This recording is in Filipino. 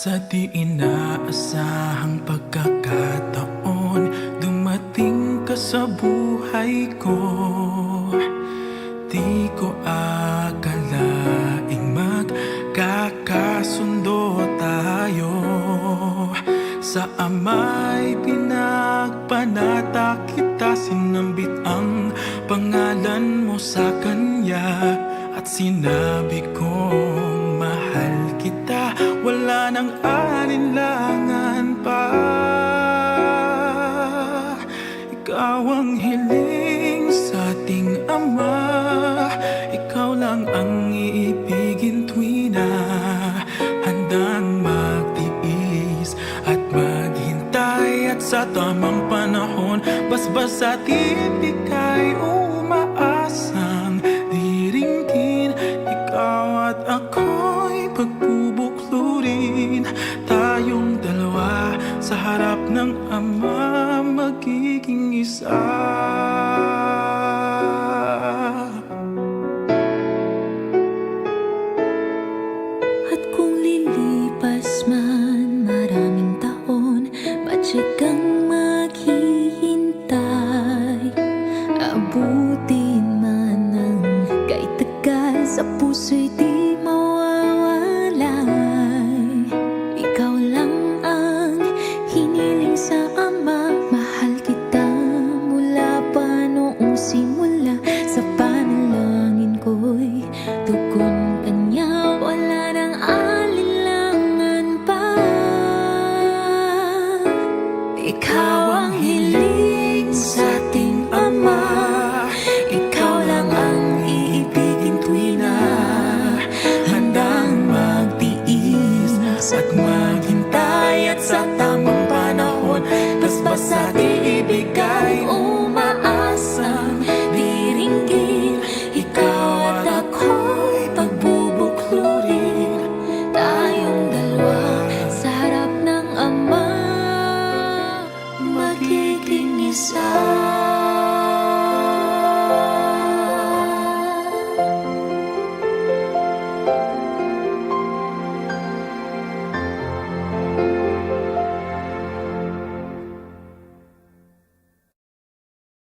Sa di inaasahang pagkakataon, dumating ka sa buhay ko. Di ko akalaing magkakasundo tayo. Sa Ama'y pinagpanata kita, sinambit ang pangalan mo sa Kanya. At sinabi kong mahal kita, wala nang alinlangan pa. Ikaw ang hiling sa ating Ama, ikaw lang ang iibigin tuwi na handang magtiis at maghintay. At sa tamang panahon, basbas at ibig ay umaasang diringgin. Ikaw at ako'y pagbubuklurin, tayong dalawa sa harap ng Ama, magiging isa. At kung lilipas man maraming taon, patsyag kang maghihintay. Abutin man ang kahit tagal, sa puso'y di mawawalay. Ikaw lang ang hiniling sa Ama, mahal kita mula pa noong simula. Sa panalangin ko'y tugon Kanya, wala nang alinlangan pa. Ikaw ang hiling sa ating Ama, ikaw lang ang iibigin tuwi na handang magtiis at maghintay. At sa